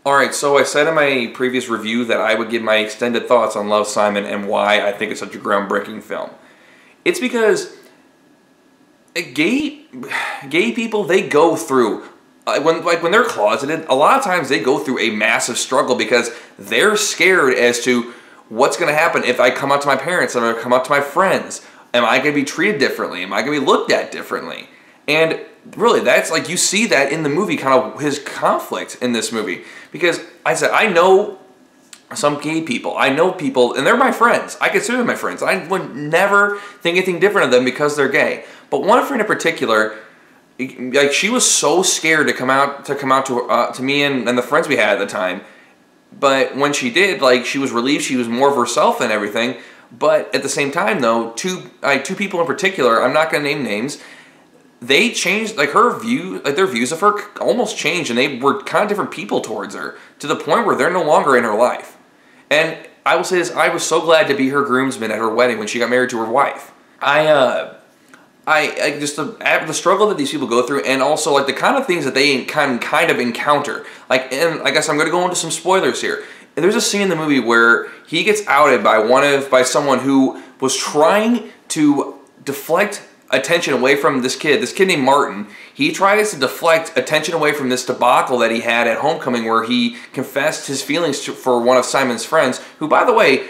Alright, so I said in my previous review that I would give my extended thoughts on Love, Simon and why I think it's such a groundbreaking film. It's because gay people, they go through, when they're closeted, a lot of times they go through a massive struggle because they're scared as to what's going to happen if I come out to my parents, if I come out to my friends. Am I going to be treated differently? Am I going to be looked at differently? And really, that's like, you see that in the movie, kind of his conflict in this movie. Because I know some gay people. I know people, and they're my friends. I consider them my friends. I would never think anything different of them because they're gay. But one friend in particular, like, she was so scared to come out to me and the friends we had at the time. But when she did, like, she was relieved. She was more of herself and everything. But at the same time, though, two people in particular, I'm not going to name names, they changed, like, their views of her almost changed, and they were kind of different people towards her, to the point where they're no longer in her life. And I will say this, I was so glad to be her groomsman at her wedding when she got married to her wife. Just the struggle that these people go through, and also, like, the kind of things that they kind of encounter. Like, and I guess I'm going to go into some spoilers here. There's a scene in the movie where he gets outed by someone who was trying to deflect attention away from this kid named Martin. He tries to deflect attention away from this debacle that he had at homecoming, where he confessed his feelings for one of Simon's friends, who, by the way,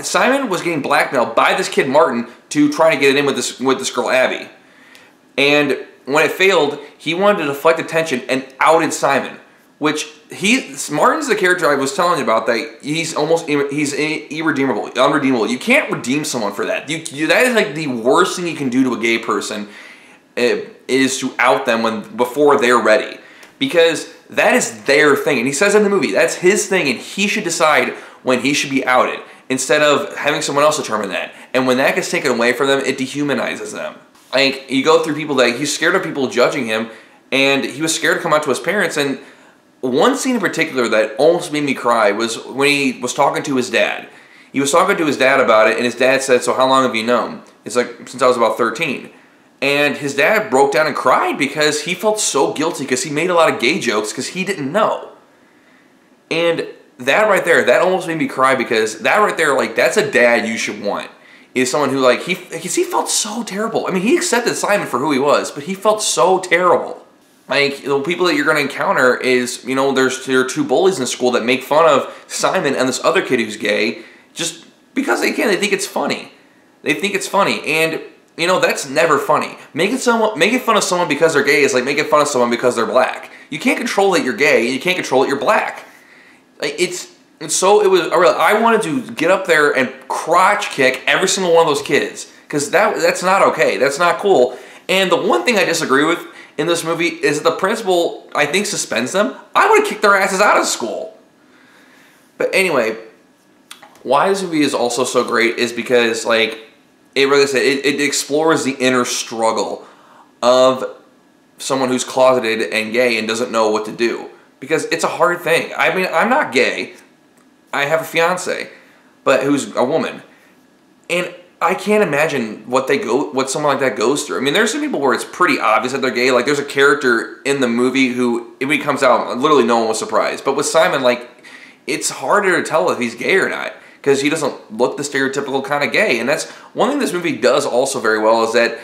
Simon was getting blackmailed by this kid Martin to try to get it in with this girl Abby. And when it failed, he wanted to deflect attention and outed Simon, which Martin's the character I was telling you about, that he's irredeemable, unredeemable. You can't redeem someone for that. That is like the worst thing you can do to a gay person, is to out them before they're ready, because that is their thing. And he says in the movie, that's his thing, and he should decide when he should be outed, instead of having someone else determine that. And when that gets taken away from them, it dehumanizes them. Like, you go through people that he's scared of people judging him, and he was scared to come out to his parents. And one scene in particular that almost made me cry was when he was talking to his dad. He was talking to his dad about it, and his dad said, "So how long have you known?" It's like, "Since I was about 13. And his dad broke down and cried because he felt so guilty, because he made a lot of gay jokes because he didn't know. And that right there, that almost made me cry, because that right there, like, that's a dad you should want. Is someone who, like, he felt so terrible. I mean, he accepted Simon for who he was, but he felt so terrible. Like, the people that you're going to encounter is, you know, there are two bullies in school that make fun of Simon and this other kid who's gay, just because they think it's funny. They think it's funny, and, you know, that's never funny. Making fun of someone because they're gay is like making fun of someone because they're black. You can't control that you're gay, and you can't control that you're black. Like, I wanted to get up there and crotch kick every single one of those kids, because that's not okay. That's not cool. And the one thing I disagree with in this movie is that the principal, I think, suspends them. I would have kicked their asses out of school. But anyway, why this movie is also so great is because, like, it explores the inner struggle of someone who's closeted and gay and doesn't know what to do. Because it's a hard thing. I mean, I'm not gay. I have a fiance, but who's a woman. And I can't imagine what someone like that goes through. I mean, there's some people where it's pretty obvious that they're gay. Like, there's a character in the movie who, when he comes out, literally no one was surprised. But with Simon, like, it's harder to tell if he's gay or not, because he doesn't look the stereotypical kind of gay. And that's one thing this movie does also very well, is that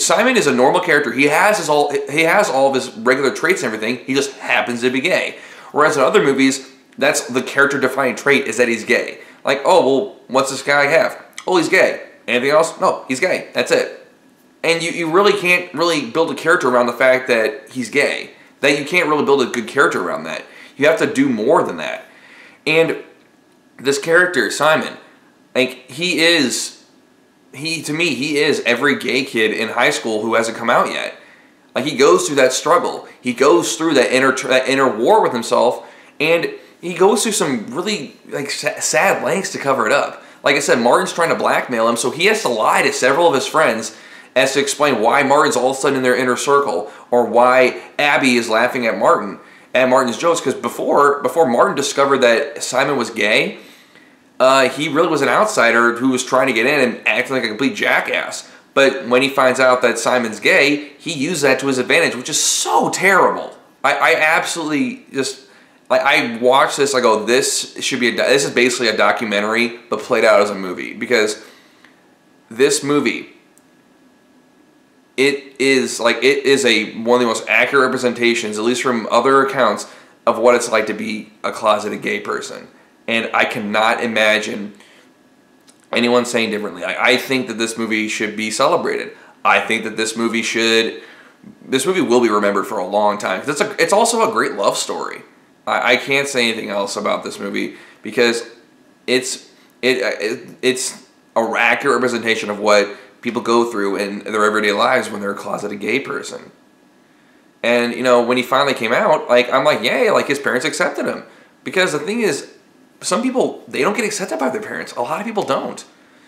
Simon is a normal character. He has all of his regular traits and everything. He just happens to be gay. Whereas in other movies, that's the character-defining trait, is that he's gay. Like, oh, well, what's this guy have? Oh, he's gay. Anything else? No, he's gay. That's it. And you really can't really build a character around the fact that he's gay. That you can't really build a good character around that. You have to do more than that. And this character, Simon, like, he is every gay kid in high school who hasn't come out yet. Like, he goes through that struggle. He goes through that inner war with himself, and he goes through some really, like, sad lengths to cover it up. Like I said, Martin's trying to blackmail him, so he has to lie to several of his friends as to explain why Martin's all of a sudden in their inner circle, or why Abby is laughing at Martin's jokes. Because before Martin discovered that Simon was gay, he really was an outsider who was trying to get in and acting like a complete jackass. But when he finds out that Simon's gay, he used that to his advantage, which is so terrible. I absolutely just like I watch this. I go, this should be this is basically a documentary, but played out as a movie because this movie. It is one of the most accurate representations, at least from other accounts, of what it's like to be a closeted gay person. And I cannot imagine anyone saying differently. I think that this movie should be celebrated. I think that this movie will be remembered for a long time. It's also a great love story. I can't say anything else about this movie because it's a accurate representation of what people go through in their everyday lives when they're a closeted gay person. And, you know, when he finally came out, like, I'm like, yay, like, his parents accepted him. Because the thing is, some people, they don't get accepted by their parents. A lot of people don't.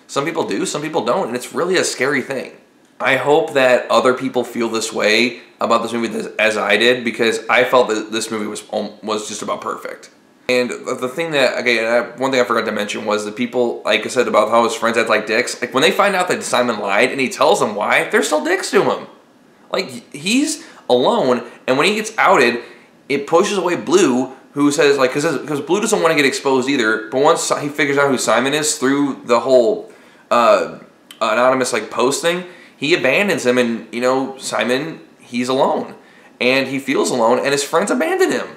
Some people do, some people don't, and it's really a scary thing. I hope that other people feel this way about this movie as I did, because I felt that this movie was just about perfect. And the thing that, again, one thing I forgot to mention was the people, like I said, about how his friends act like dicks. Like, when they find out that Simon lied and he tells them why, they're still dicks to him. Like, he's alone, and when he gets outed, it pushes away Blue, who says, like, because Blue doesn't want to get exposed either, but once he figures out who Simon is through the whole anonymous, like, posting, he abandons him, and, you know, Simon, he's alone. And he feels alone, and his friends abandon him.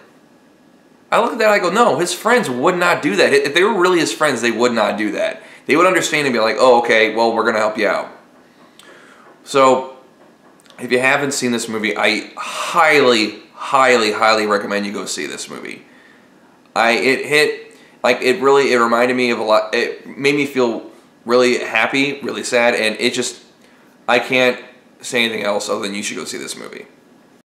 I look at that and I go, no, his friends would not do that. If they were really his friends, they would not do that. They would understand and be like, oh, okay, well, we're going to help you out. So, if you haven't seen this movie, I highly, highly, highly recommend you go see this movie. It reminded me of a lot. It made me feel really happy, really sad, and I can't say anything else other than you should go see this movie.